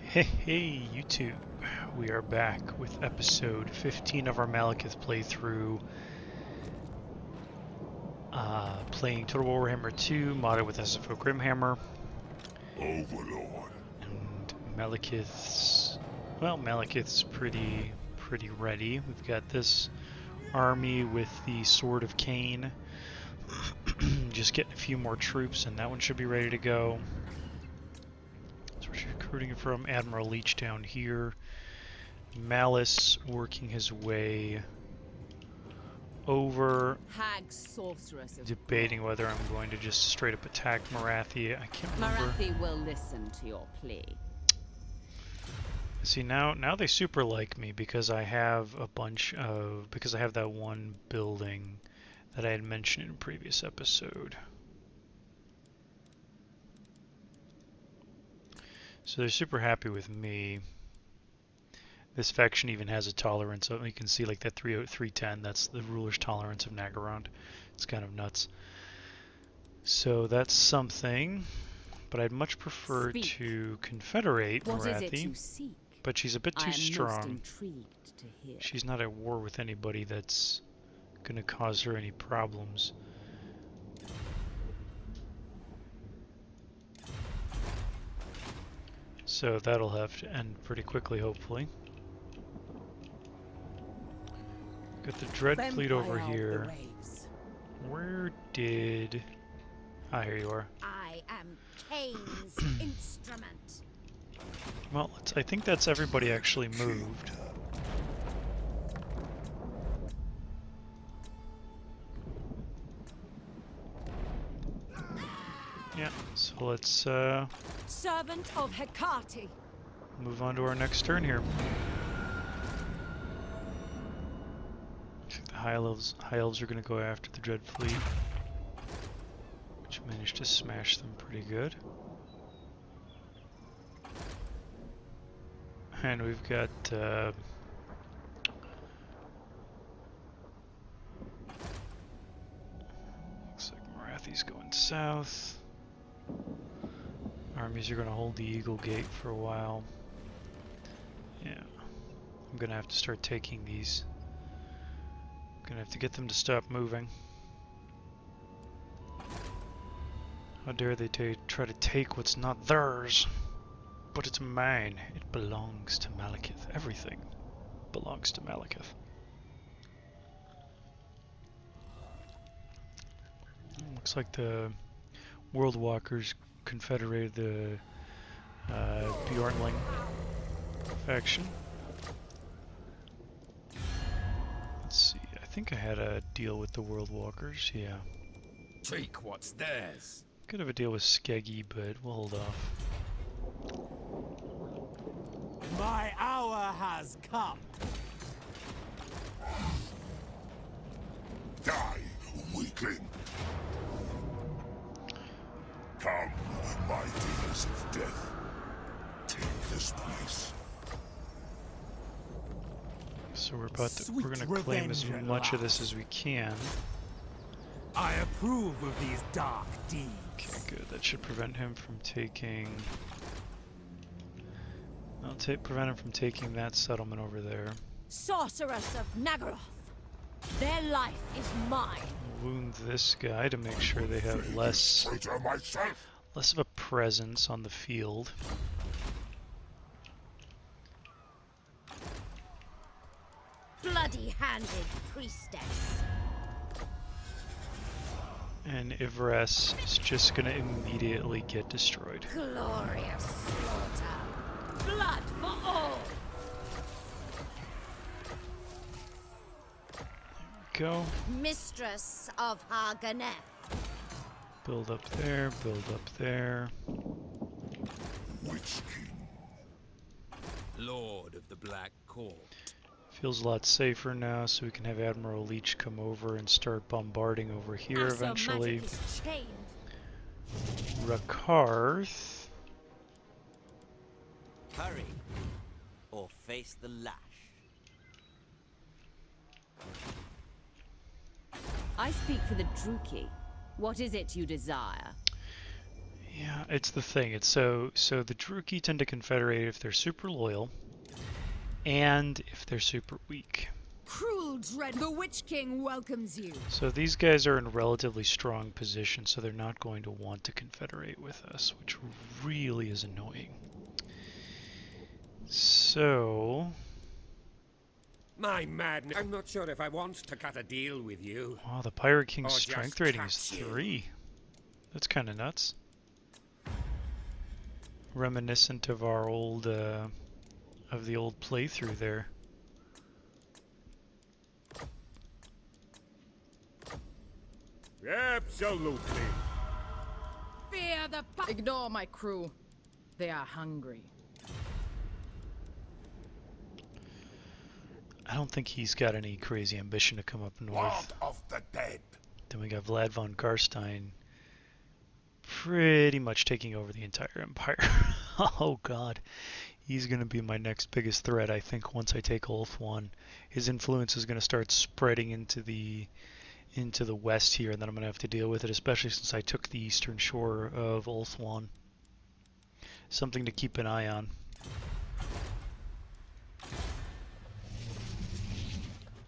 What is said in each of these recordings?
Hey YouTube, we are back with episode 15 of our Malekith playthrough, playing Total Warhammer 2, modded with SFO Grimhammer. Overlord. And Malekith's pretty ready. We've got this army with the Sword of Cain, just getting a few more troops and that one should be ready to go. So we're recruiting from Admiral Leech down here. Malice working his way over, debating whether I'm going to just straight up attack Marathi. I can't remember. Marathi will listen to your plea. See, now they super like me because I have because I have that one building that I had mentioned in a previous episode. So they're super happy with me. This faction even has a tolerance of, you can see like that 310, that's the ruler's tolerance of Naggarond. It's kind of nuts. So that's something, but I'd much prefer to confederate Marathi, but she's a bit too strong. She's not at war with anybody that's going to cause her any problems. So that'll have to end pretty quickly, hopefully. Got the Dread Fleet over here. Where did... Ah, here you are. I am Cain's instrument. Well, I think that's everybody actually moved. Yeah, so let's Servant of Hecate. Move on to our next turn here. The High Elves are going to go after the Dread Fleet, which managed to smash them pretty good. And we've got looks like Marathi's going south. Armies are going to hold the Eagle Gate for a while. Yeah, I'm going to have to start taking these. I'm going to have to get them to stop moving. How dare they try to take what's not theirs? But it's mine. It belongs to Malekith. Everything belongs to Malekith. Looks like the World Walkers confederated the Bjornling faction. Let's see, I think I had a deal with the World Walkers, yeah. Take what's theirs. Could have a deal with Skeggy, but we'll hold off. My hour has come. Die, weakling. Come, my demons of death. Take this place. So we're going to claim as much of this as we can. I approve of these dark deeds. Okay, good. That should prevent him from taking... I'll prevent him from taking that settlement over there. Sorceress of Naggarond. Their life is mine. Wound this guy to make sure they have less of a presence on the field. Bloody-handed priestess. And Ivres is just going to immediately get destroyed. Glorious slaughter. Blood for all. There we go. Mistress of Harganeth. Build up there, build up there. Witch King. Lord of the Black Court. Feels a lot safer now, so we can have Admiral Leech come over and start bombarding over here eventually. Rakarth. Hurry, or face the lash. I speak for the Druki. What is it you desire? Yeah, it's the thing. It's so the Druchii tend to confederate if they're super loyal and if they're super weak. Cruel dread. The Witch King welcomes you. So these guys are in a relatively strong position, so they're not going to want to confederate with us, which really is annoying. So... My madness. I'm not sure if I want to cut a deal with you. wow, the Pirate King's Or strength just rating is catch you. 3. That's kind of nuts. Reminiscent of our old, of the old playthrough there. Absolutely. Fear the Ignore my crew. They are hungry. I don't think he's got any crazy ambition to come up Lord north. of the dead. Then we got Vlad von Garstein pretty much taking over the entire empire. Oh god. He's going to be my next biggest threat, I think, once I take Ulthuan. His influence is going to start spreading into the west here, and then I'm going to have to deal with it, especially since I took the eastern shore of Ulthuan. Something to keep an eye on.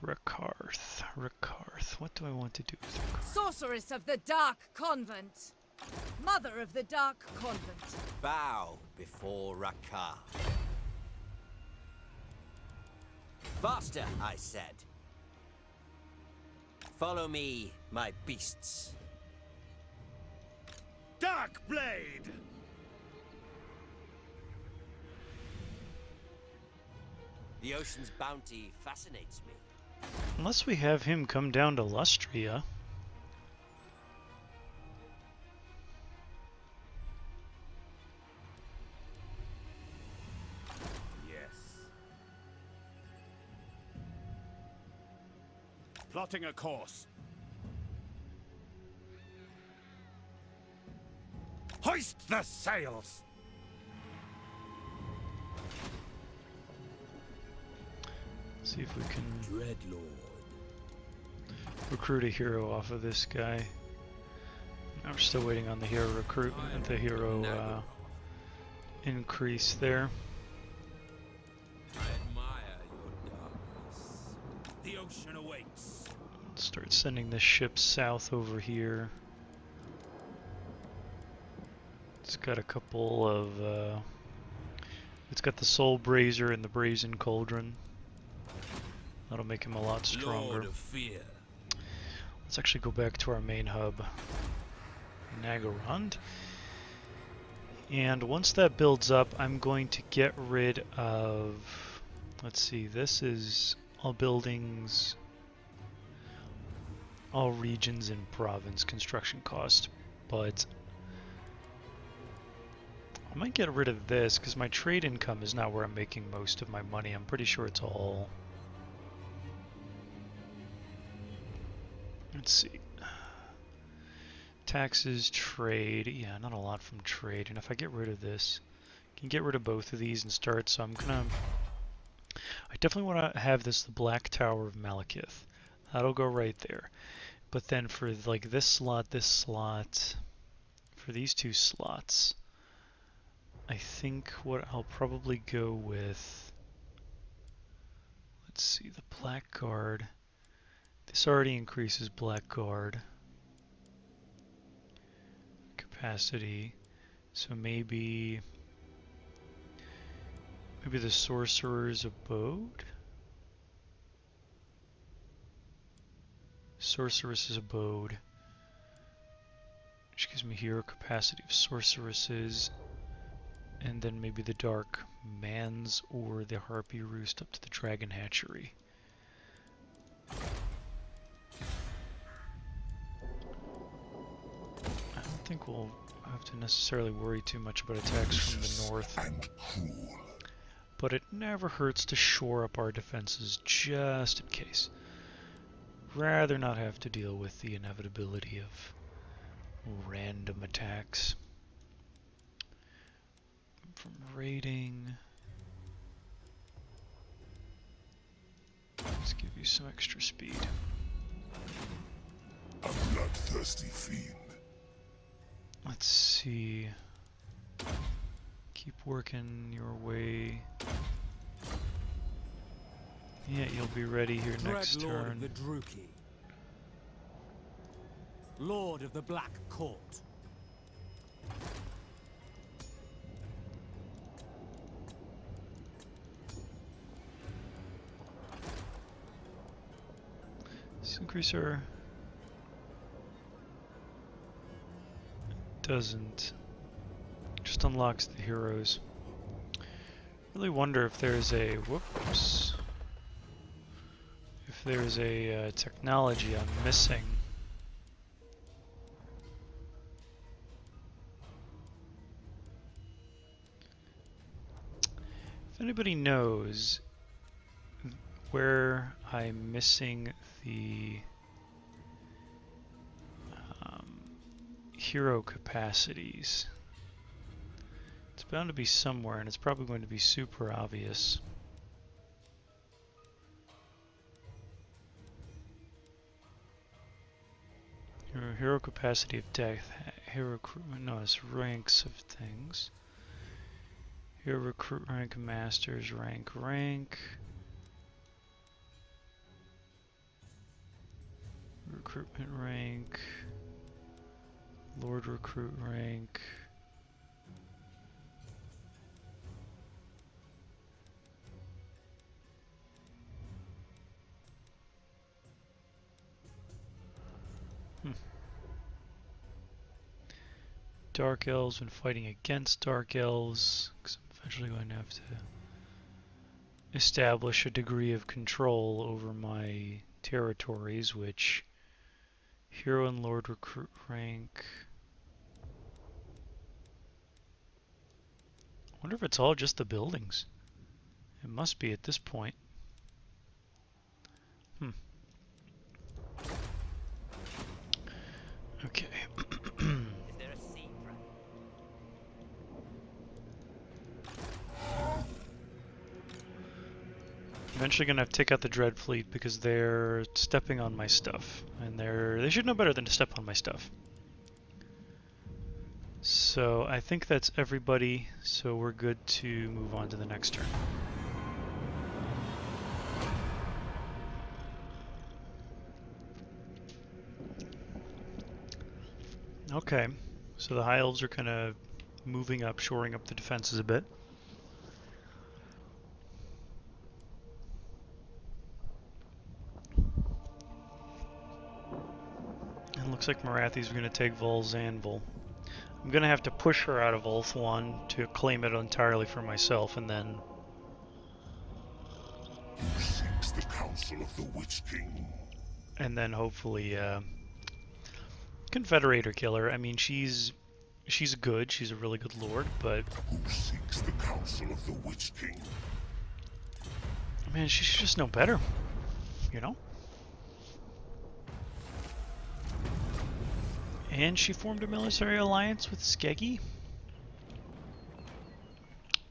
Rakarth. What do I want to do with Rakarth? sorceress of the Dark Convent. Mother of the Dark Convent. Bow before Rakar. Faster, I said. Follow me, my beasts. Dark Blade! The ocean's bounty fascinates me. Unless we have him come down to Lustria. Yes. Plotting a course. Hoist the sails! See if we can Dreadlord. recruit a hero off of this guy. We're still waiting on the hero recruitment, the hero increase there. I admire your darkness. The ocean awaits. Let's start sending the ships south over here. It's got a couple of it's got the Soul Brazier and the Brazen Cauldron. That'll make him a lot stronger. Lord of Fear. Let's actually go back to our main hub, Naggarond. And once that builds up, I'm going to get rid of, let's see, this is all buildings, all regions and province construction cost, but I might get rid of this because my trade income is not where I'm making most of my money. I'm pretty sure it's all... let's see. Taxes, trade, yeah, not a lot from trade. And if I get rid of this, I can get rid of both of these and start. So I'm gonna, I definitely want to have this the Black Tower of Malekith. That'll go right there. But then for like this slot, for these two slots, I think what I'll probably go with, let's see, the Blackguard. This already increases Blackguard capacity, so maybe the Sorcerer's Abode? Sorceress's Abode, which gives me hero capacity of sorceresses, and then maybe the Dark Man's or the Harpy Roost up to the Dragon Hatchery. I don't think we'll have to necessarily worry too much about attacks from the north, And cruel. but it never hurts to shore up our defenses just in case. Rather not have to deal with the inevitability of random attacks. From raiding, let's give you some extra speed. A bloodthirsty fiend. Let's see. Keep working your way. Yeah, you'll be ready here next Dread Lord of turn. the Druki. Lord of the Black Court. Increaser doesn't. Just unlocks the heroes. Really wonder if there's a whoops. If there's a technology I'm missing. If anybody knows where I'm missing the hero capacities, it's bound to be somewhere, and it's probably going to be super obvious. Hero capacity of death, hero recruitment, no, it's ranks of things. Hero recruit rank, masters rank, recruitment rank, lord recruit rank. Dark Elves, when fighting against Dark Elves, because I'm eventually going to have to establish a degree of control over my territories, which hero and lord recruit rank. I wonder if it's all just the buildings. It must be at this point. Okay. Is there a secret? Eventually gonna have to take out the Dread Fleet because they're stepping on my stuff, and they should know better than to step on my stuff. So I think that's everybody, so we're good to move on to the next turn. Okay, so the High Elves are kind of moving up, shoring up the defenses a bit. And it looks like Marathi's going to take Vol's Anvil. I'm going to have to push her out of Ulthuan to claim it entirely for myself, and then... Who seeks the counsel of the Witch King? And then hopefully Confederate or kill her. I mean, she's good. She's a really good lord, but... Who seeks the counsel of the Witch King? Man, she should just know better, you know? And she formed a military alliance with Skeggy.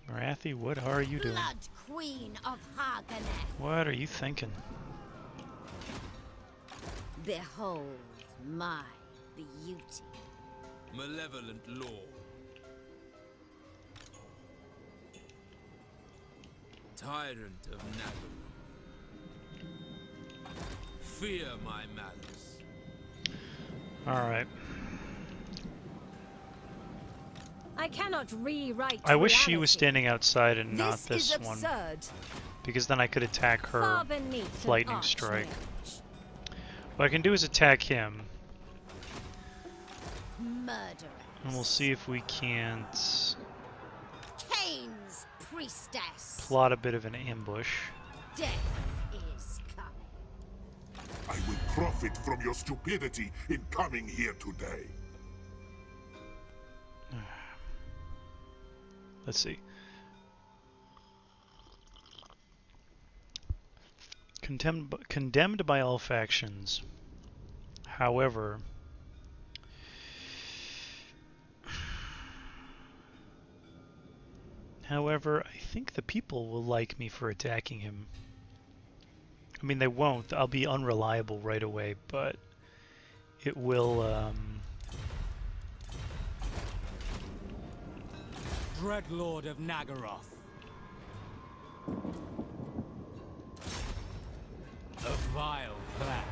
Marathi, what are you doing? Blood Queen of Haganeth. What are you thinking? Behold my beauty. Malevolent Lord. Tyrant of Naggarond. Fear my malice. Alright. I cannot rewrite I wish she was reality. standing outside and not This this is one. absurd. Because then I could attack her. Far beneath an lightning strike. archmage. What I can do is attack him. Murderers. And we'll see if we can't Cain's priestess. plot a bit of an ambush. Death is coming. I will profit from your stupidity in coming here today. Let's see. Condemned by all factions. However, I think the people will like me for attacking him. I mean, they won't. I'll be unreliable right away, but it will Dreadlord of Naggaroth. A vile plan.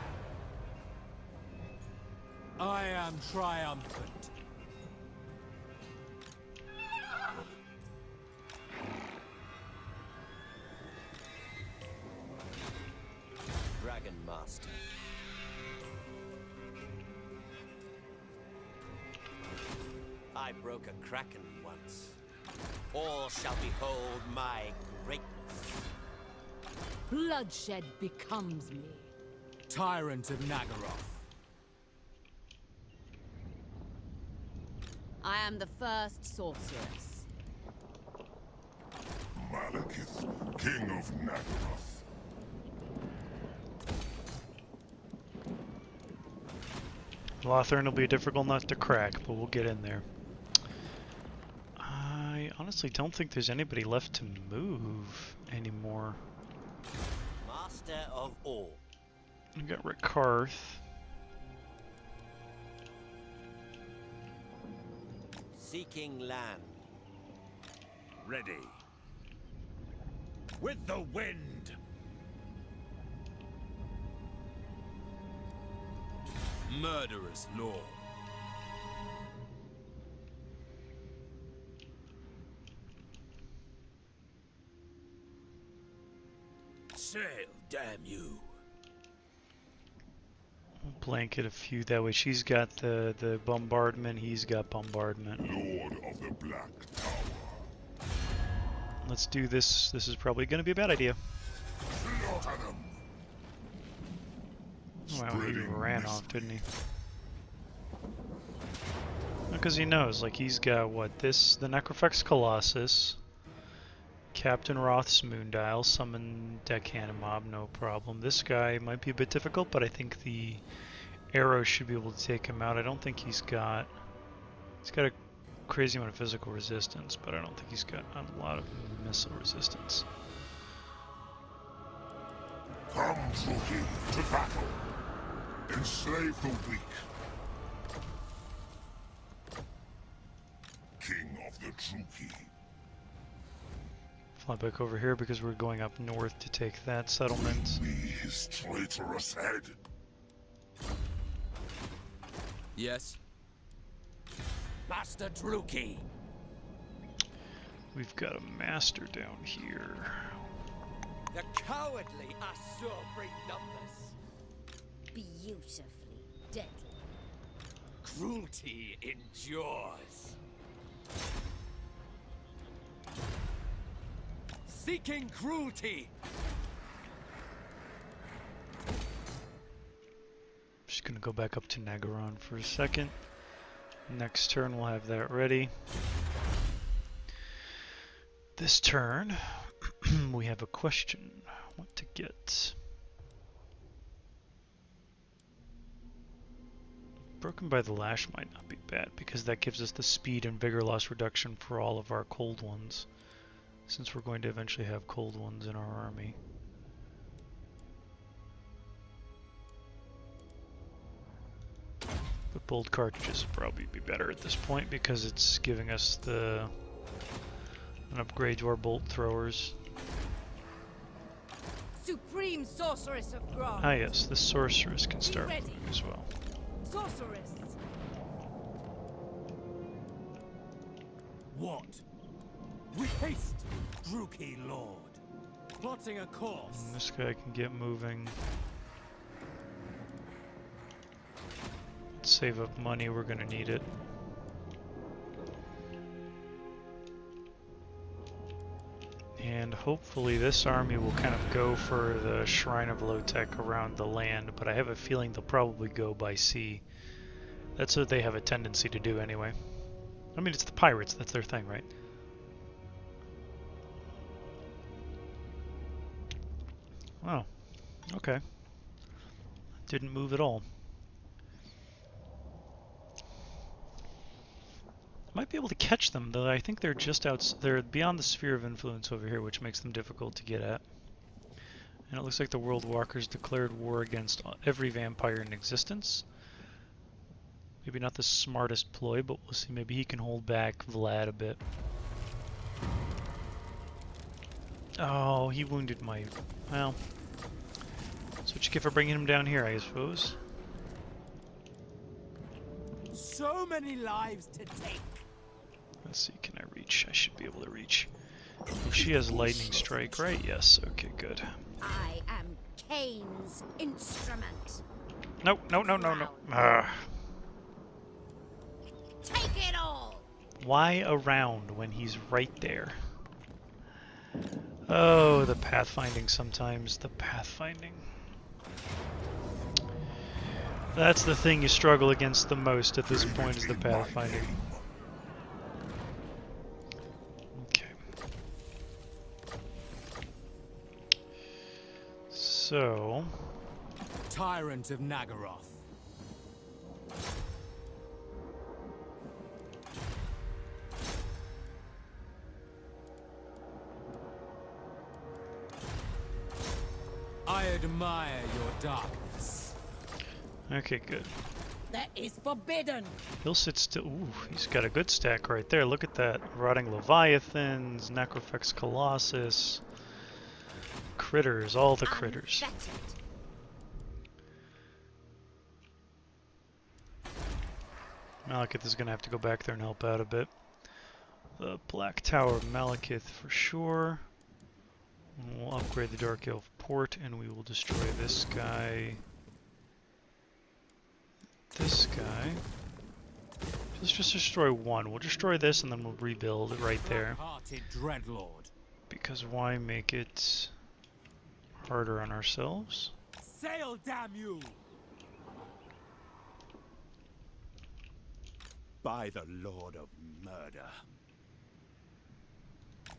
I am triumphant. Dragon Master. I broke a kraken once. All shall behold my greatness. Bloodshed becomes me. Tyrant of Naggaroth. I am the first sorceress. Malekith, King of Naggaroth. Lothern will be a difficult nut to crack, but we'll get in there. I honestly don't think there's anybody left to move anymore. Master of all. We got Rikarth. Seeking land. Ready. With the wind. Murderous lord. Sail, damn you. Blanket a few that way. She's got the bombardment, he's got bombardment. Lord of the Black Tower. Let's do this. This is probably going to be a bad idea. Slaughter them. Wow, he Spreading ran mystery. off, didn't he? Because he knows, like, he's got what? This, the Necrofex Colossus, Captain Roth's Moondial, summon Deckhand Mob, no problem. This guy might be a bit difficult, but I think the arrows should be able to take him out. I don't think he's got a crazy amount of physical resistance, but I don't think he's got a lot of missile resistance. Come, Druki, to battle. Enslave the weak. King of the Druki. Fly back over here because we're going up north to take that settlement. Me his traitorous head. Yes. Master Druki. We've got a master down here. The cowardly are so great numbers. Beautifully deadly. Cruelty endures. Seeking cruelty. Just gonna go back up to Naggarond for a second. Next turn we'll have that ready. This turn we have a question. What to get? Broken by the Lash might not be bad because that gives us the speed and vigor loss reduction for all of our cold ones, since we're going to eventually have cold ones in our army. But bold cartridges would probably be better at this point because it's giving us an upgrade to our bolt throwers. Supreme sorceress of Grant. Ah yes, the sorceress can start ready. moving as well. Sorceress. What? We haste, Druki Lord. Plotting a course. And this guy can get moving. Let's save up money, we're gonna need it. And hopefully this army will kind of go for the Shrine of Low-Tech around the land, but I have a feeling they'll probably go by sea. That's what they have a tendency to do anyway. I mean, it's the pirates, that's their thing, right? Oh, okay. Didn't move at all. Might be able to catch them, though I think they're just they're beyond the sphere of influence over here, which makes them difficult to get at. And it looks like the World Walkers declared war against every vampire in existence. Maybe not the smartest ploy, but we'll see. Maybe he can hold back Vlad a bit. Oh, he wounded my... Well, that's what you get for bringing him down here, I suppose. So many lives to take. Let's see, can I reach? I should be able to reach. If she has lightning strike, right? Yes, okay, good. I am Cain's instrument. No, no, no, no, no. Ah. Take it all! Why around when he's right there? Oh, the pathfinding sometimes. The pathfinding. That's the thing you struggle against the most at this point, is the pathfinding. Okay. So... Tyrant of Naggaroth. I admire your darkness. Okay, good. That is forbidden! He'll sit still. Ooh, he's got a good stack right there. Look at that. Rotting Leviathans, Necrofex Colossus, critters, all the critters. Unfettered. Malekith is going to have to go back there and help out a bit. The Black Tower of Malekith for sure. And we'll upgrade the Dark Elf Port, and we will destroy this guy. This guy. Let's just destroy one. We'll destroy this, and then we'll rebuild it right there. Black-hearted Dreadlord. Because why make it harder on ourselves? Sail, damn you! By the Lord of Murder.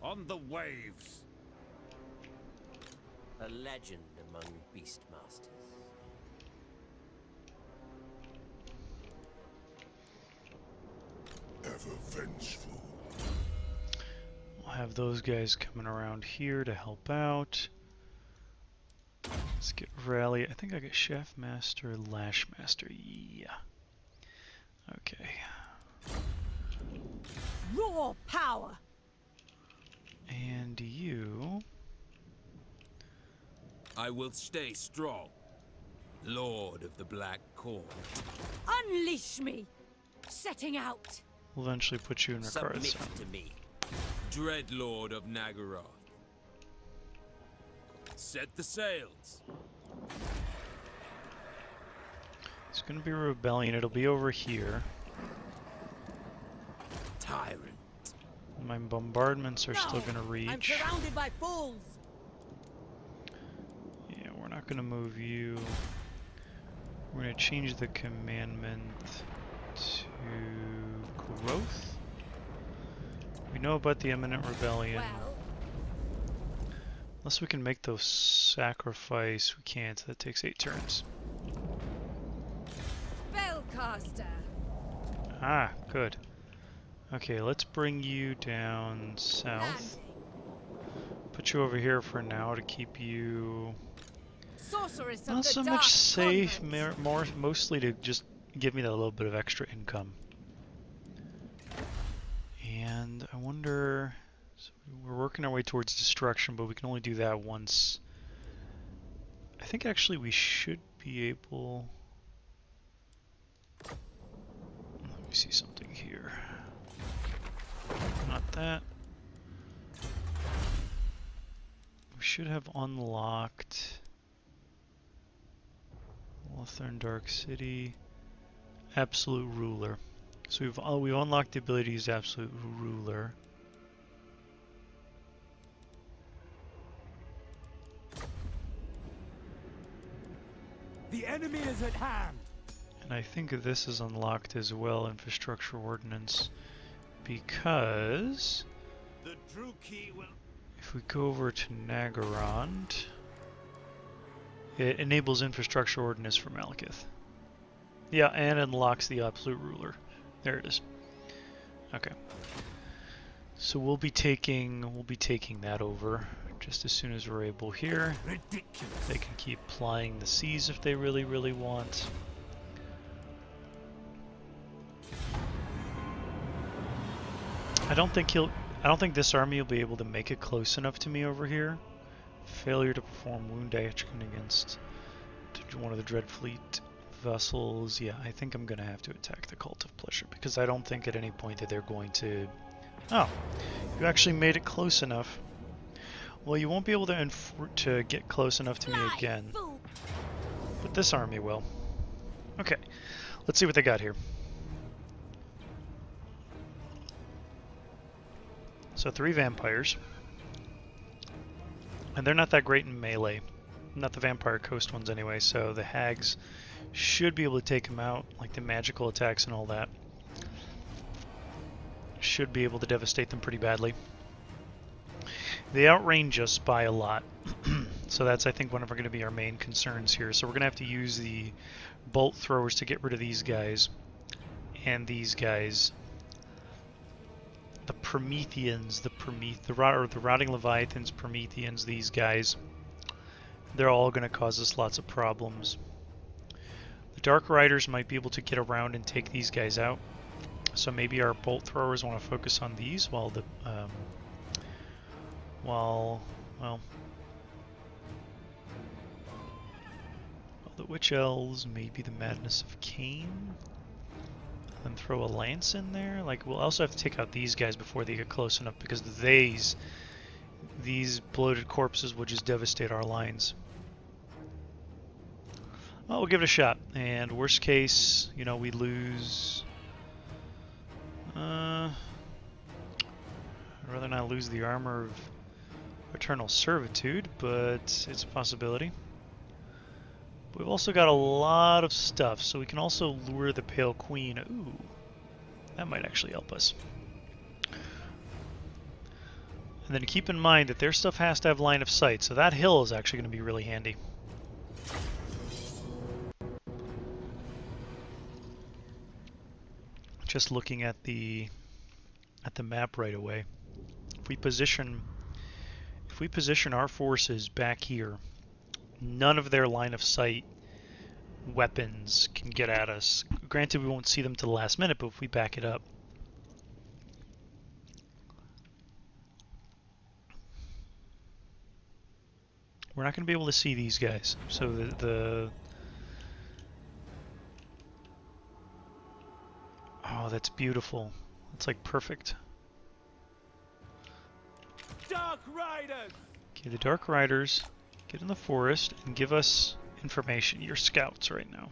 On the waves. A legend among beastmasters. Ever vengeful. We'll have those guys coming around here to help out. Let's get Rally. I think I got Chef Master, Lash Master. Yeah. Okay. Raw power! And you... I will stay strong, Lord of the Black Cord. Unleash me! Setting out! We'll eventually put you in Submit Ricard's. to me. Dreadlord of Naggaroth. Set the sails. It's gonna be a rebellion. It'll be over here. Tyrant. My bombardments are still gonna I'm reach. surrounded by fools! Yeah, we're not gonna move you. We're gonna change the commandment to growth. We know about the imminent rebellion. Well, Unless we can make those sacrifice, we can't. That takes 8 turns. spellcaster! Ah, good. Okay, let's bring you down south. Landing. Put you over here for now to keep you Sorceress of not the so Dark much safe, Convent. mostly to just give me that little bit of extra income. And I wonder, so we're working our way towards destruction, but we can only do that once. I think actually we should be able. Let me see something here. Not that. We should have unlocked Lothern Dark City, Absolute Ruler. So we've unlocked the ability to use Absolute Ruler. The enemy is at hand. And I think this is unlocked as well, Infrastructure Ordnance, because The Drew Key will... if we go over to Naggarond, it enables Infrastructure Ordnance for Malekith. Yeah, and unlocks the Absolute Ruler. There it is. Okay. So we'll be taking that over just as soon as we're able here. Ridiculous. They can keep plying the seas if they really, really want. I don't think I don't think this army will be able to make it close enough to me over here. Failure to perform wound action against one of the Dreadfleet vessels. Yeah, I think I'm going to have to attack the Cult of Pleasure because I don't think at any point that they're going to... Oh, you actually made it close enough. Well, you won't be able to get close enough to me again, but this army will. Okay, let's see what they got here. So 3 vampires. And they're not that great in melee. Not the Vampire Coast ones anyway, so the hags should be able to take them out, like the magical attacks and all that. Should be able to devastate them pretty badly. They outrange us by a lot, so that's, I think, one of going to be our main concerns here. So we're going to have to use the bolt throwers to get rid of these guys and these guys. The Prometheans, the Rotting Leviathans, Prometheans, these guys, they're all going to cause us lots of problems. The Dark Riders might be able to get around and take these guys out, so maybe our bolt throwers want to focus on these while the the Witch Elves, maybe the Madness of Cain. And throw a lance in there. Like, we'll also have to take out these guys before they get close enough, because these bloated corpses will just devastate our lines. Well, we'll give it a shot. And worst case, you know, we lose. I'd rather not lose the armor of eternal servitude, but it's a possibility. We've also got a lot of stuff, so we can also lure the Pale Queen. Ooh, that might actually help us. And then keep in mind that their stuff has to have line of sight, so that hill is actually going to be really handy. Just looking at the map right away, if we position our forces back here, none of their line of sight weapons can get at us. Granted, we won't see them to the last minute, but if we back it up. We're not going to be able to see these guys. So oh, that's beautiful. That's like perfect. Dark Riders! Okay, the Dark Riders get in the forest and give us information. You're scouts right now.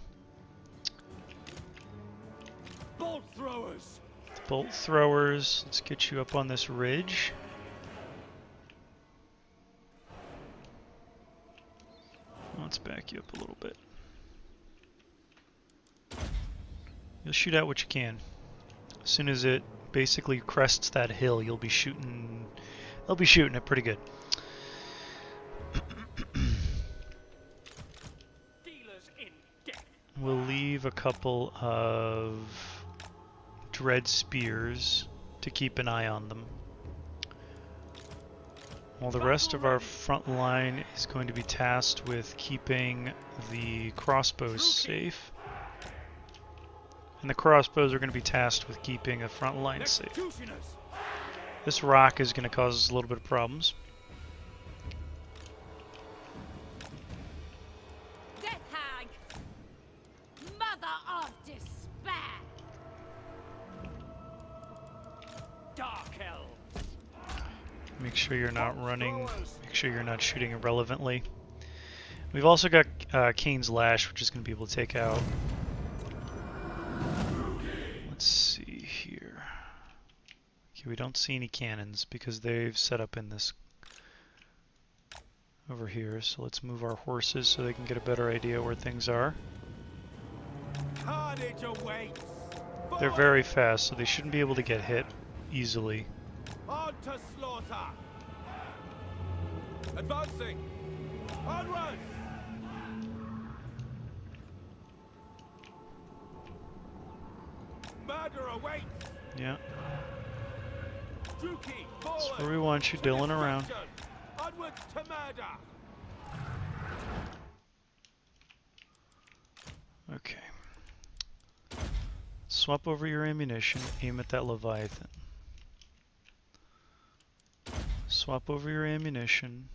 Bolt throwers! Bolt throwers, let's get you up on this ridge. Let's back you up a little bit. You'll shoot out what you can. As soon as it basically crests that hill, you'll be shooting. They'll be shooting it pretty good. We'll leave a couple of dread spears to keep an eye on them. While the rest of our front line is going to be tasked with keeping the crossbows safe. And the crossbows are going to be tasked with keeping the front line safe. This rock is going to cause us a little bit of problems. Death Hag! Mother of despair! Dark Elves! Make sure you're not running. Make sure you're not shooting irrelevantly. We've also got Cain's Lash, which is going to be able to take out. Let's see here. Okay, we don't see any cannons because they've set up in this over here. So let's move our horses so they can get a better idea where things are. Carnage awaits! They're very fast, so they shouldn't be able to get hit easily. On to slaughter! Advancing! Onward! Murder awaits! Yeah. Druki, That's forward! where we want you, Dylan, around. Onwards to murder! Okay. Swap over your ammunition, aim at that Leviathan. Swap over your ammunition.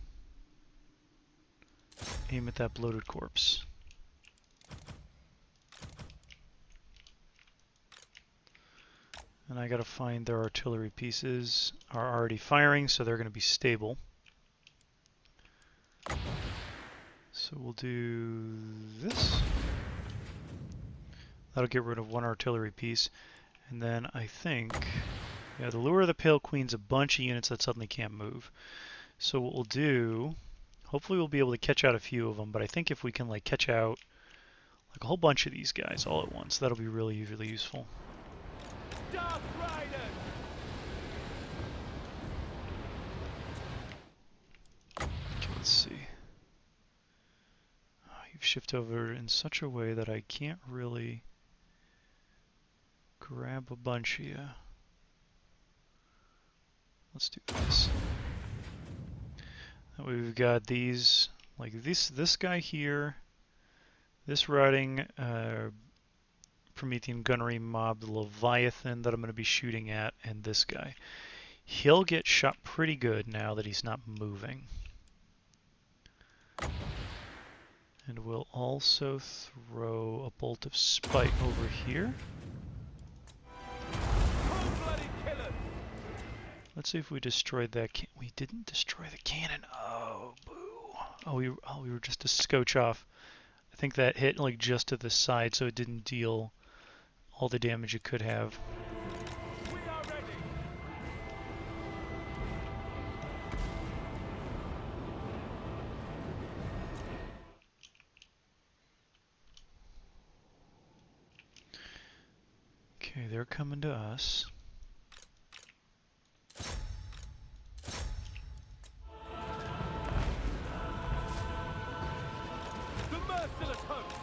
Aim at that bloated corpse. And I gotta find their artillery pieces are already firing, so they're gonna be stable. So we'll do this. That'll get rid of one artillery piece. And then I think, yeah, the Lure of the Pale Queen's a bunch of units that suddenly can't move. So what we'll do, hopefully we'll be able to catch out a few of them, but I think if we can like catch out like a whole bunch of these guys all at once, that'll be really, really useful. Dark Riders! Okay, let's see. You've shifted over in such a way that I can't really grab a bunch of you. Let's do this. We've got these, like this guy here, this riding Promethean gunnery mob, the Leviathan that I'm going to be shooting at, and this guy. He'll get shot pretty good now that he's not moving. And we'll also throw a bolt of spite over here. Let's see if we destroyed that. We didn't destroy the cannon. Oh, boo. Oh, we were just a scotch off. I think that hit like just to the side, so it didn't deal all the damage it could have. We are ready! Okay, they're coming to us. The merciless host!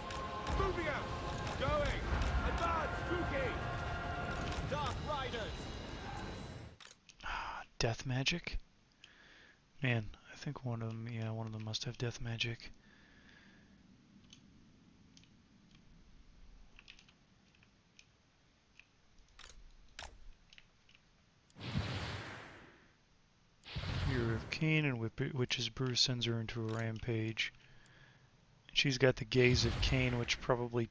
Moving out! Going! Advance, Tuki! Dark Riders! Death magic? Man, I think one of them, yeah, one of them must have death magic. Fury of Cain and Witch's Brew sends her into a rampage. She's got the Gaze of Cain, which probably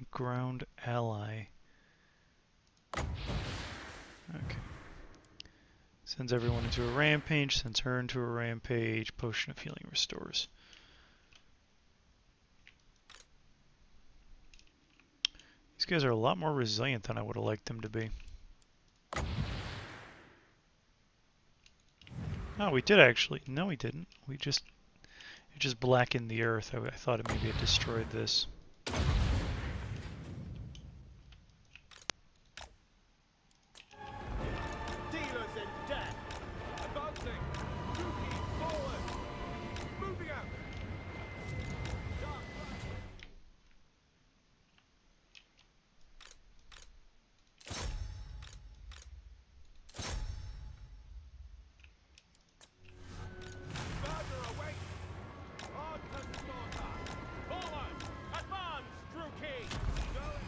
ground ally. Okay. Sends everyone into a rampage, sends her into a rampage, Potion of Healing restores. These guys are a lot more resilient than I would have liked them to be. Oh, we did actually. No, we didn't. It just blackened the earth. I thought it maybe had destroyed this. Dealers in death! Advancing! Tuki, forward! Moving out! Dark Riders! Murder awaits! On to slaughter! Forward! Advance, Druki! Going!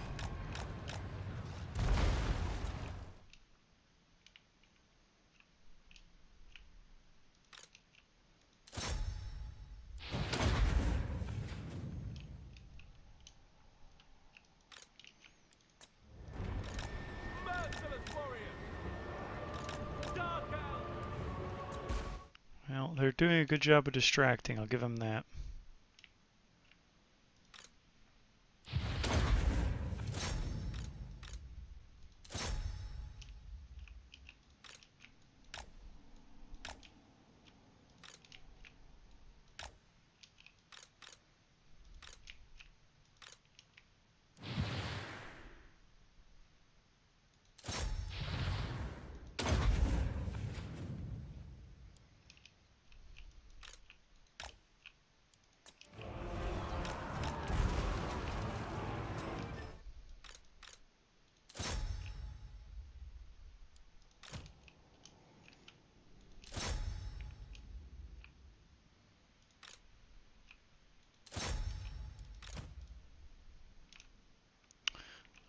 Merciless warriors! Dark Elves! Well, they're doing a good job of distracting. I'll give them that.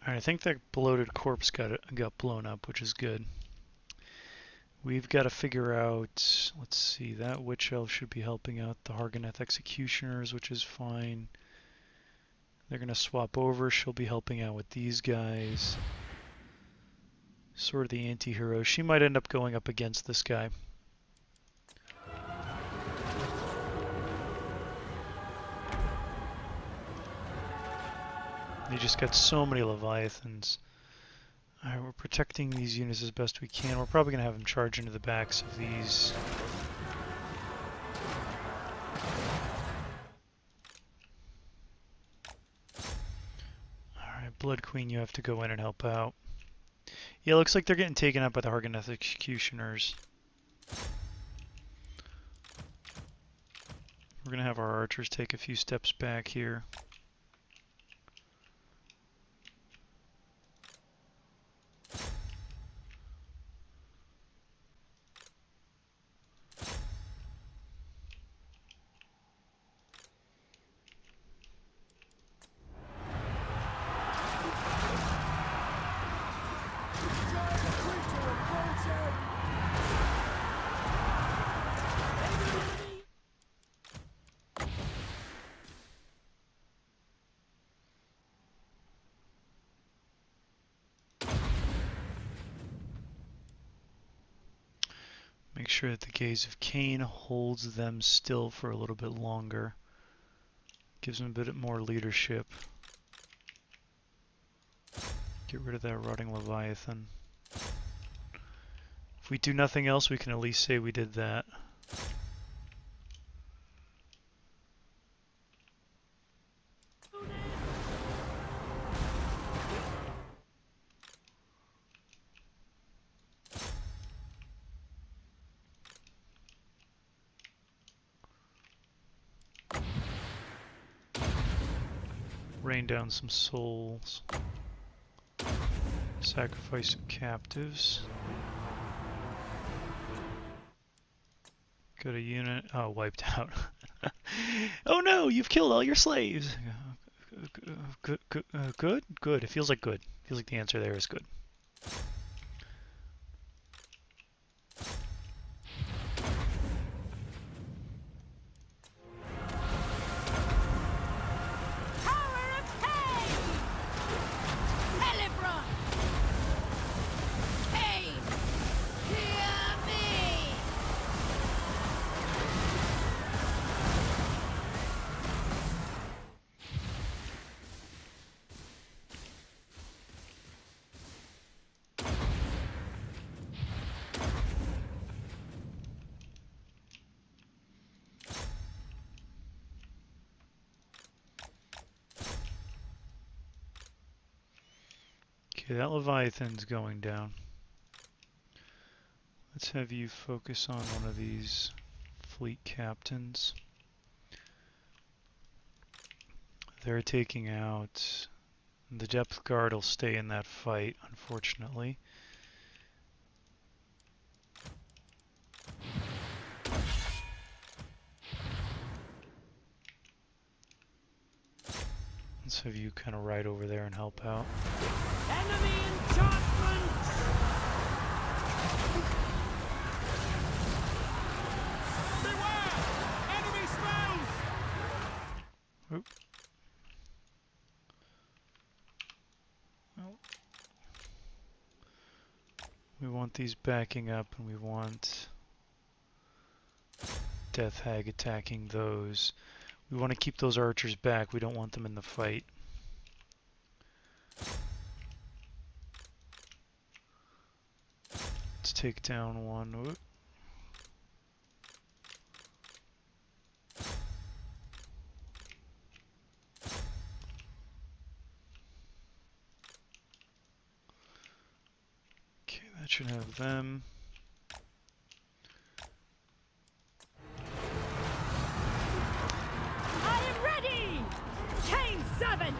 Alright, I think that bloated corpse got blown up, which is good. We've got to figure out, let's see, that Witch Elf should be helping out the Hargoneth Executioners, which is fine. They're going to swap over. She'll be helping out with these guys. Sort of the anti-hero. She might end up going up against this guy. They just got so many Leviathans. Alright, we're protecting these units as best we can. We're probably going to have them charge into the backs of these. Alright, Blood Queen, you have to go in and help out. Yeah, it looks like they're getting taken out by the Hargoneth Executioners. We're going to have our archers take a few steps back here. Make sure that the Gaze of Cain holds them still for a little bit longer. Gives them a bit more leadership. Get rid of that rotting Leviathan. If we do nothing else, we can at least say we did that. Rain down some souls. Sacrifice some captives. Got a unit. Oh, wiped out. Oh no, you've killed all your slaves. Good? Good. It feels like good. Feels like the answer there is good. Okay, that Leviathan's going down. Let's have you focus on one of these fleet captains. They're taking out... The depth guard will stay in that fight, unfortunately. Let's have you kind of ride over there and help out. Enemy enchantments! Beware! Enemy spells! Oop. Oh. We want these backing up, and we want Death Hag attacking those. We want to keep those archers back. We don't want them in the fight. Let's take down one. Whoop. Okay, that should have them. I am ready! Cain servant!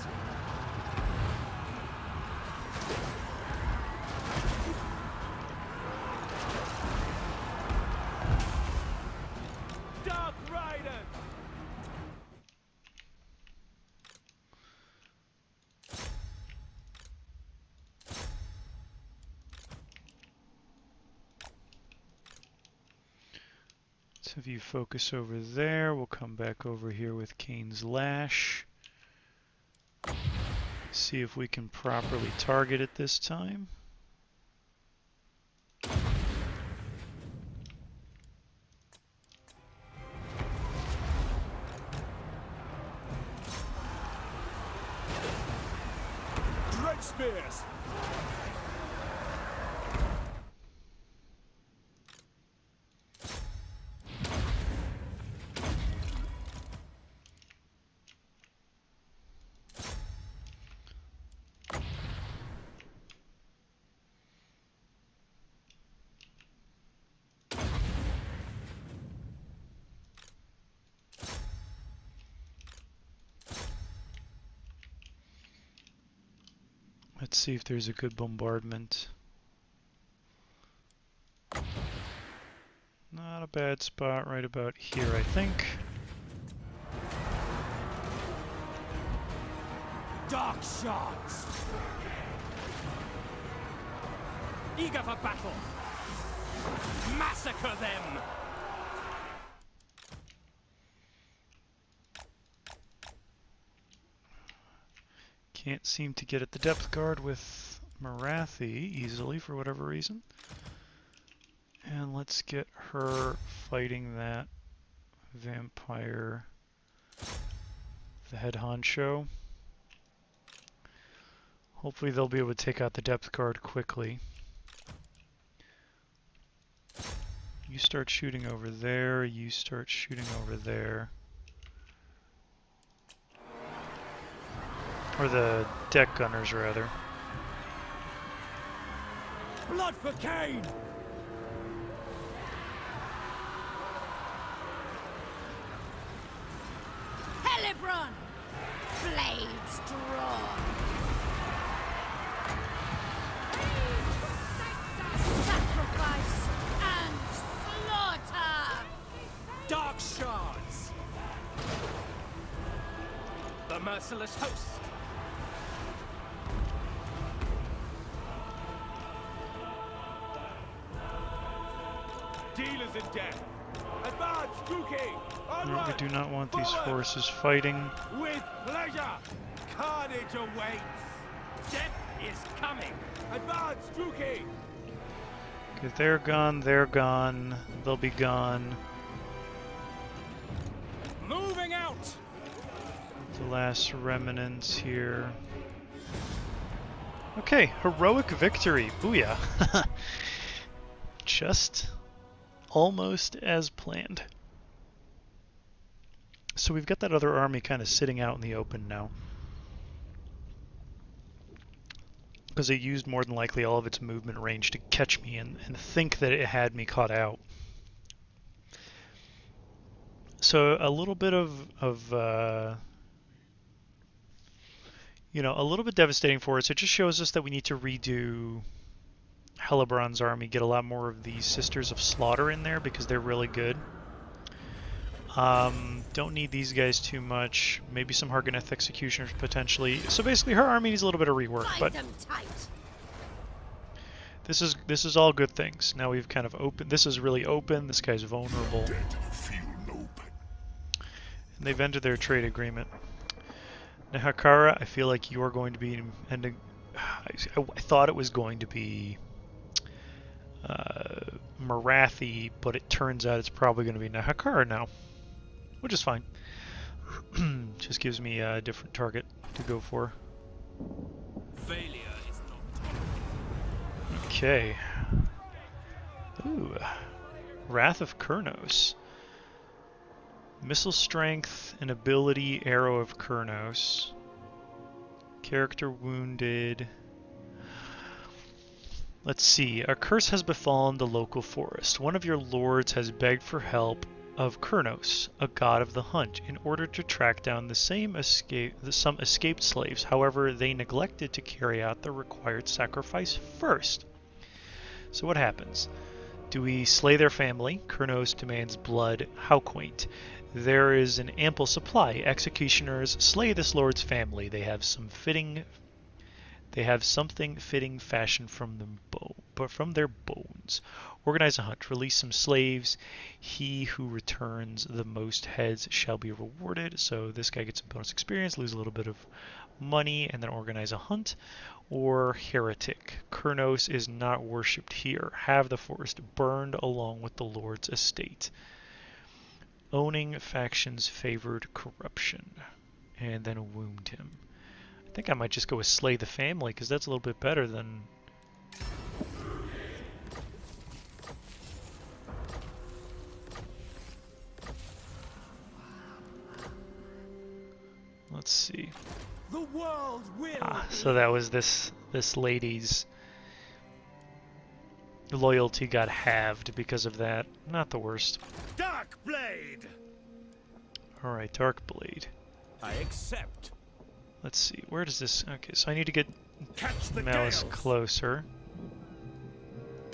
Dark Rider! So if you focus over there, we'll come back over here with Kane's Lash. See if we can properly target it this time. Dread spears! Let's see if there's a good bombardment. Not a bad spot, right about here, I think. Dark shards! Eager for battle! Massacre them! Can't seem to get at the depth guard with Marathi easily for whatever reason. And let's get her fighting that vampire, the head honcho. Hopefully they'll be able to take out the depth guard quickly. You start shooting over there, you start shooting over there. Or the deck gunners, rather. Blood for Kane! Helibron! Blades drawn! Sacrifice and slaughter! Dark shards! The merciless host! Dealers in death! Advance, Dookie! No, we do not want these forces fighting. With pleasure! Carnage awaits! Death is coming! Advance, Dookie! Okay, they're gone, they'll be gone. Moving out! The last remnants here. Okay, heroic victory. Booyah. Just almost as planned. So we've got that other army kind of sitting out in the open now. Because it used more than likely all of its movement range to catch me and think that it had me caught out. So a little bit of you know, a little bit devastating for us. It just shows us that we need to redo Helibron's army, get a lot more of the Sisters of Slaughter in there because they're really good. Don't need these guys too much. Maybe some Hargoneth Executioners potentially. So basically her army needs a little bit of rework, but this is all good things. Now we've kind of opened. This is really open. This guy's vulnerable. And they've ended their trade agreement. Nahakara, I feel like you're going to be ending. I thought it was going to be Marathi, but it turns out it's probably going to be Nahakara now, which is fine. Just gives me a different target to go for. Failure is not. Okay. Ooh. Wrath of Kurnos. Missile strength and ability, Arrow of Kurnos. Character wounded. Let's see. A curse has befallen the local forest. One of your lords has begged for help of Kurnos, a god of the hunt, in order to track down some escaped slaves. However, they neglected to carry out the required sacrifice first. So what happens? Do we slay their family? Kurnos demands blood. How quaint. There is an ample supply. Executioners slay this lord's family. They have something fitting fashioned from their bones. Organize a hunt. Release some slaves. He who returns the most heads shall be rewarded. So this guy gets some bonus experience, lose a little bit of money, and then organize a hunt. Or heretic. Kurnos is not worshipped here. Have the forest burned along with the Lord's estate. Owning factions favored corruption. And then wound him. I think I might just go with slay the family, because that's a little bit better than... Let's see. The world will So that was this lady's loyalty got halved because of that. Not the worst. Dark Blade. Alright, Dark Blade. I accept. Let's see, where does this... Okay, so I need to get Catch the Malice gales. closer.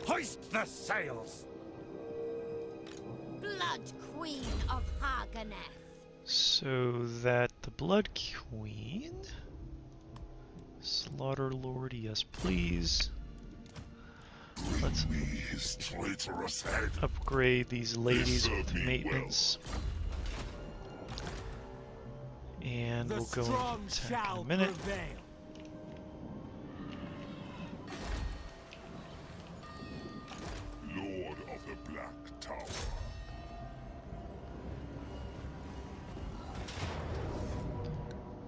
Hoist the sails. Blood Queen of Haganeth. So that the Blood Queen... Slaughter Lord, yes please. Let's Me his traitorous head. upgrade these ladies serve with me maintenance. And The we'll go strong into attack in shall a minute. prevail. Lord of the Black Tower.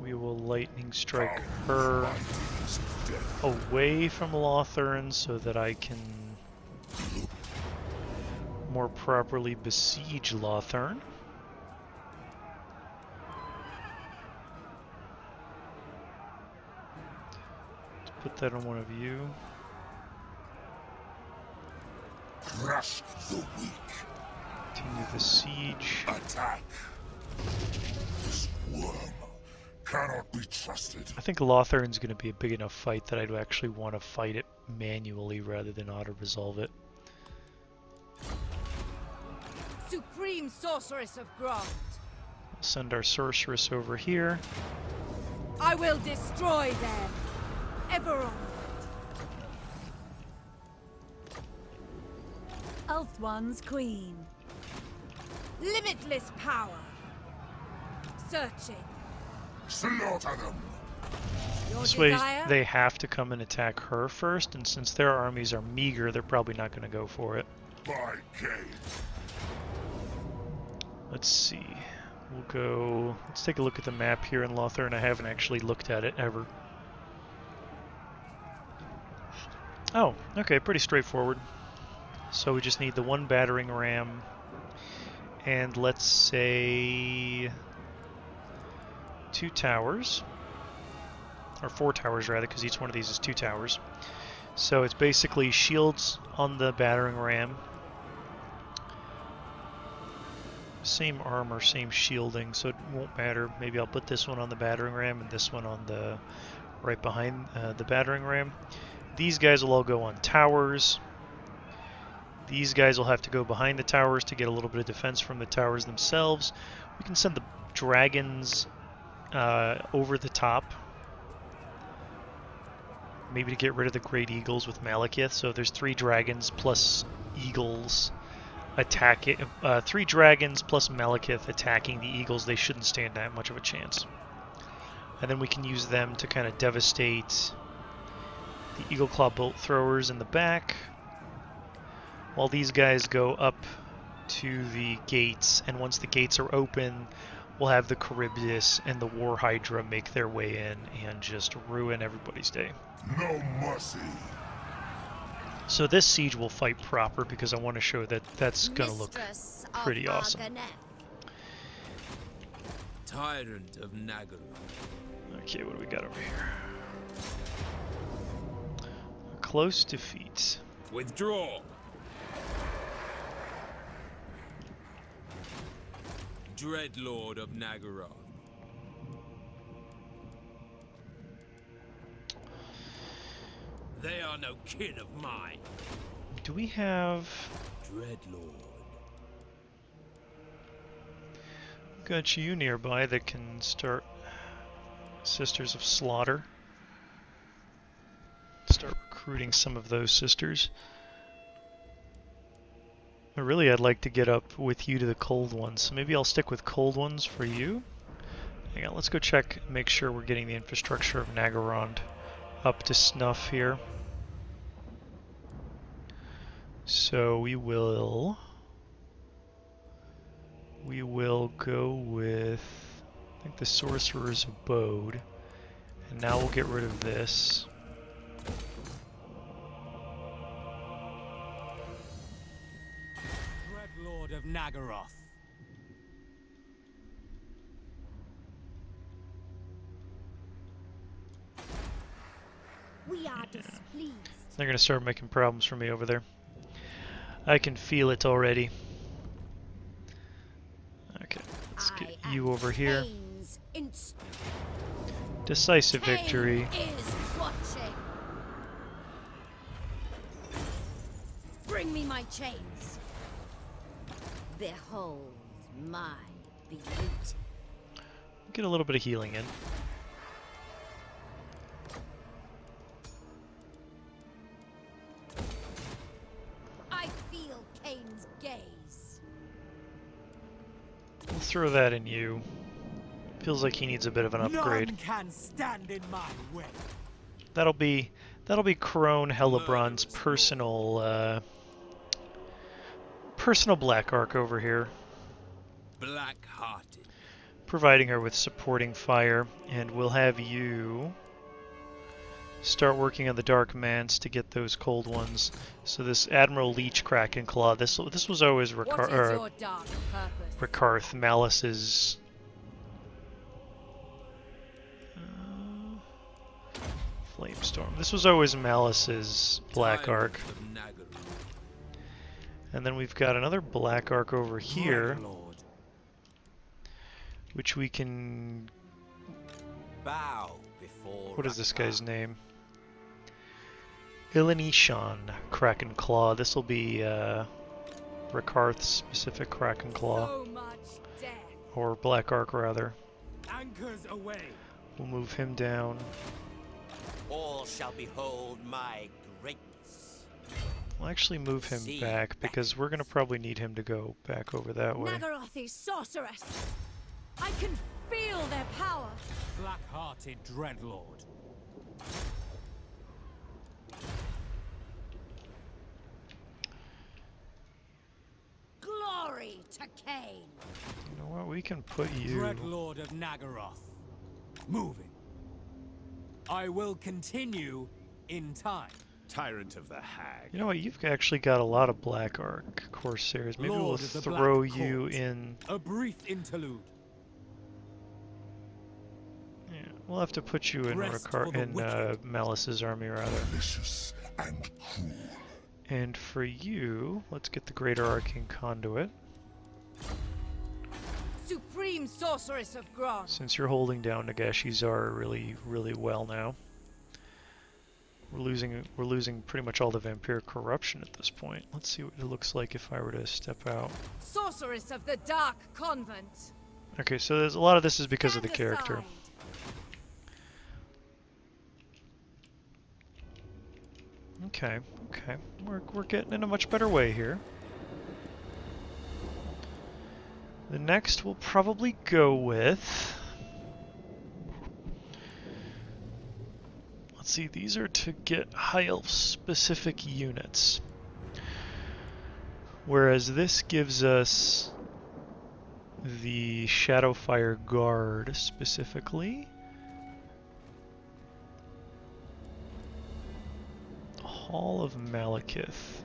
We will lightning strike her away from Lothern so that I can more properly besiege Lothern. Let's put that on one of you. Crush the weak. Continue the siege. Attack. This worm cannot be trusted. I think Lothern's going to be a big enough fight that I'd actually want to fight it manually rather than auto-resolve it. Supreme Sorceress of Grant. We'll send our sorceress over here. I will destroy them. Ever on. Ulthuan's Queen. Limitless power. Searching. Slaughter them. Your This way desire? they have to come and attack her first, and since their armies are meager, they're probably not going to go for it. By Cain. Let's see. We'll go... Let's take a look at the map here in Lothern. I haven't actually looked at it ever. Oh, okay, pretty straightforward. So we just need the one battering ram, and let's say 2 towers, or 4 towers rather, because each one of these is 2 towers. So it's basically shields on the battering ram, same armor, same shielding, so it won't matter. Maybe I'll put this one on the battering ram and this one on the right behind the battering ram. These guys will all go on towers. These guys will have to go behind the towers to get a little bit of defense from the towers themselves. We can send the dragons over the top. Maybe to get rid of the great eagles with Malekith. So there's 3 dragons plus eagles attacking. 3 dragons plus Malekith attacking the eagles. They shouldn't stand that much of a chance. And then we can use them to kind of devastate the Eagle Claw bolt throwers in the back, while these guys go up to the gates, and once the gates are open, we'll have the Charybdis and the War Hydra make their way in and just ruin everybody's day. No mercy. So this siege will fight proper because I want to show that that's going to look Mistress of pretty awesome. Haganeth. Tyrant of Naggarond. Okay, what do we got over here? A close defeat. Withdraw. Dreadlord of Naggarond. They are no kin of mine. Do we have... Dreadlord. Got you nearby that can start Sisters of Slaughter. Start recruiting some of those sisters. I'd like to get up with you to the cold ones, so maybe I'll stick with cold ones for you. Hang on, let's go check, make sure we're getting the infrastructure of Naggarond up to snuff here. So we will go with, I think, the Sorcerer's Abode, and now we'll get rid of this. Dreadlord of Naggaroth. We are displeased. They're gonna start making problems for me over there. I can feel it already. Okay, let's get you over here. Decisive victory. Is watching. Bring me my chains. Behold my beauty. Get a little bit of healing in. I feel Cain's gaze. We'll throw that in you. Feels like he needs a bit of an upgrade. None can stand in my way. That'll be Crone Hellebrand's personal personal black arc over here, Black-hearted. providing her with supporting fire, and we'll have you start working on the Dark Manse to get those cold ones. So this Admiral Leech Kraken Claw, this was always What is your dark purpose? Ricarth Malice's Flamestorm. This was always Malice's black arc. Tyrant of Naggarond. And then we've got another black arc over here, Dreadlord. which we can... Bow before. What is this Ragnar. guy's name? Ilanishan Kraken Claw. This will be Ricarth's specific Kraken Claw. So much death. Or Black Arc, rather. Anchors away. We'll move him down. All shall behold my greatness. We'll actually move him See back, because we're going to probably need him to go back over that way. Naggaroth is sorceress. I can feel their power. Black-hearted Dreadlord. Glory to Cain. You know what? We can put you... Dreadlord of Naggaroth. Moving. I will continue in time. Tyrant of the Hag. You know what? You've actually got a lot of Black Arc Corsairs. Maybe Lord we'll of the throw Black you Court. in... A brief interlude. Yeah, we'll have to put you in Rest for the wicked. Malice's army, rather. Vicious and cruel. And for you, let's get the Greater Arcane Conduit. Supreme sorceress of Grant. Since you're holding down Nagashizar really, really well now. We're losing pretty much all the vampiric corruption at this point. Let's see what it looks like if I were to step out. Sorceress of the Dark Convent. Okay, so there's a lot of this is because of the Stand character. aside. Okay, okay. We're getting in a much better way here. The next we'll probably go with... Let's see, these are to get High Elf specific units. Whereas this gives us the Shadowfire Guard specifically. Hall of Malekith.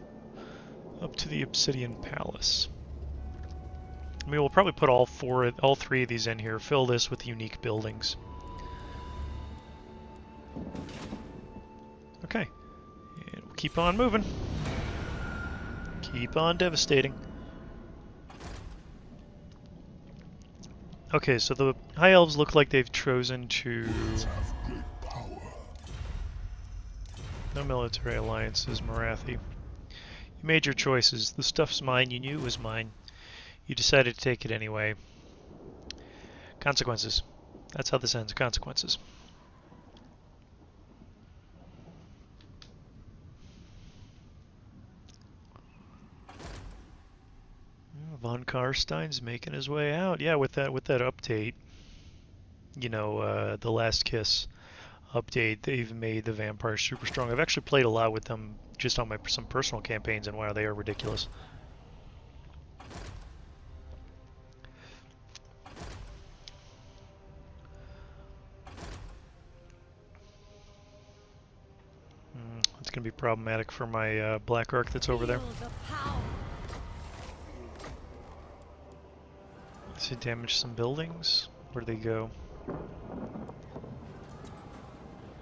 Up to the Obsidian Palace. I mean, we'll probably put all three of these in here. Fill this with unique buildings. Okay. And we'll keep on moving. Keep on devastating. Okay, so the High Elves look like they've chosen to... Have great power. No military alliances, Marathi. You made your choices. The stuff's mine. You knew it was mine. You decided to take it anyway. Consequences. That's how this ends. Consequences. Von Karstein's making his way out. Yeah, with that update, you know, the Last Kiss update, they've made the vampires super strong. I've actually played a lot with them just on some personal campaigns, and wow, they are ridiculous. It's going to be problematic for my Black Ark that's over there. Does it damage some buildings? Where do they go?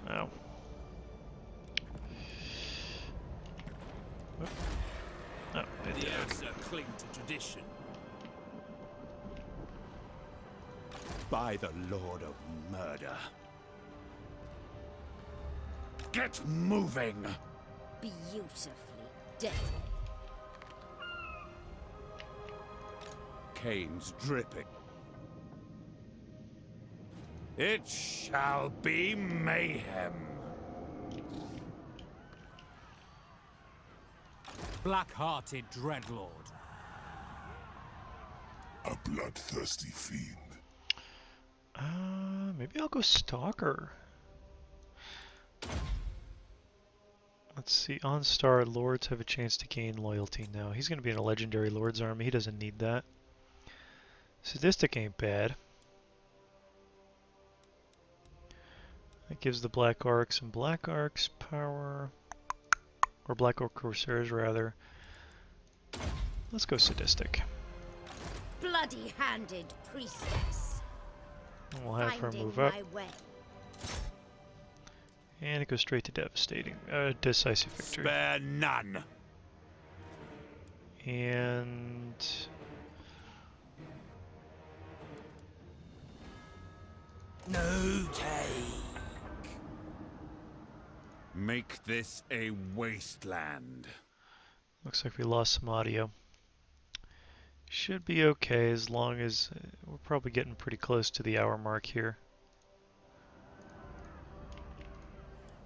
Oh. Oh, The answer cling to tradition. By the Lord of Murder. Get moving! Beautifully deadly. Cane's dripping. It shall be mayhem. Black-hearted dreadlord. A bloodthirsty fiend. Maybe I'll go Stalker. Let's see, on Star, Lords have a chance to gain loyalty now. He's going to be in a legendary Lord's army. He doesn't need that. Sadistic ain't bad. That gives the Black Ark some Black Ark's power. Or Black Ark Corsairs, rather. Let's go Sadistic. Bloody-handed priestess. And we'll have her move up. And it goes straight to devastating. Decisive victory. Spare none. And... No take. Make this a wasteland. Looks like we lost some audio. Should be okay as long as we're probably getting pretty close to the hour mark here.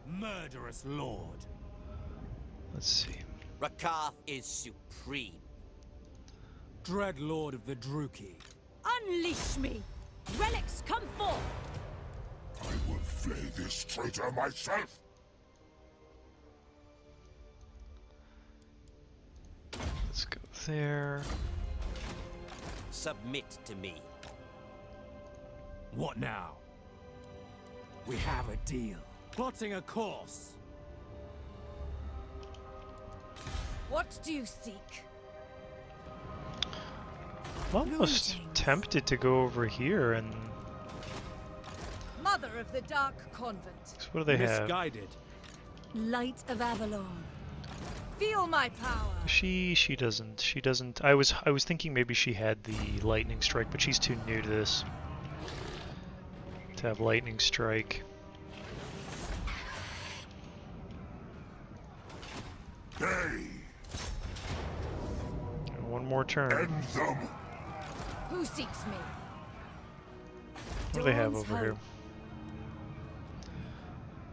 Murderous lord. Let's see. Rakath is supreme. Dreadlord of the Druki. Unleash me! Relics, come forth! I will flay this traitor myself. Let's go there. Submit to me. What now? We have a deal. Plotting a course. What do you seek? I'm almost tempted to go over here and... Mother of the Dark Convent. What do they have? Misguided. Light of Avalon. Feel my power. She doesn't. I was thinking maybe she had the lightning strike, but she's too new to this to have lightning strike. Hey, And one more turn. end them. Who seeks me? What do they have Dawn's over here? hope.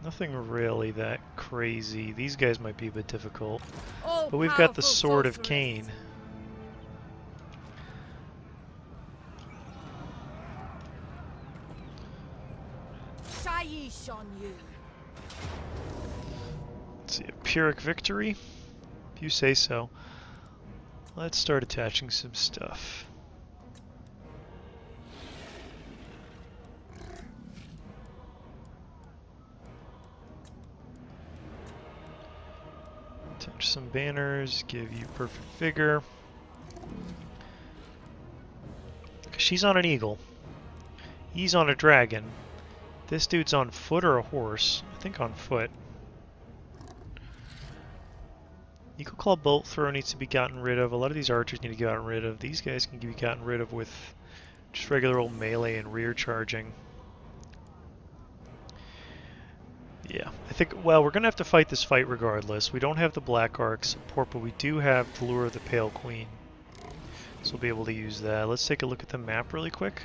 Nothing really that crazy. These guys might be a bit difficult. All But we've got the powerful Sword of sorceress. Cain. Shaiish on you. Let's see, a Pyrrhic victory? If you say so. Let's start attaching some stuff. Attach some banners, give you perfect vigor. She's on an eagle. He's on a dragon. This dude's on foot or a horse. I think on foot. Eagle Claw Bolt Thrower needs to be gotten rid of. A lot of these archers need to be gotten rid of. These guys can be gotten rid of with just regular old melee and rear charging. Yeah, I think, well, we're going to have to fight this fight regardless. We don't have the Black Ark support, but we do have the Lure of the Pale Queen. So we'll be able to use that. Let's take a look at the map really quick.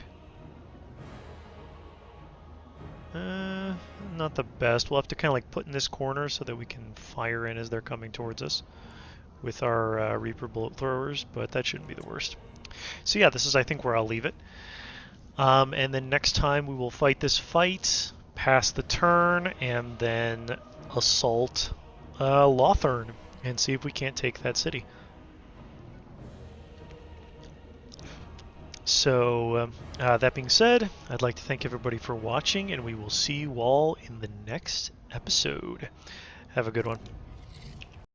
Not the best. We'll have to kind of like put in this corner so that we can fire in as they're coming towards us with our Reaper Bullet Throwers, but that shouldn't be the worst. So yeah, this is, I think, where I'll leave it. And then next time we will fight this fight, pass the turn, and then assault Lothern and see if we can't take that city. So that being said, I'd like to thank everybody for watching, and we will see you all in the next episode. Have a good one.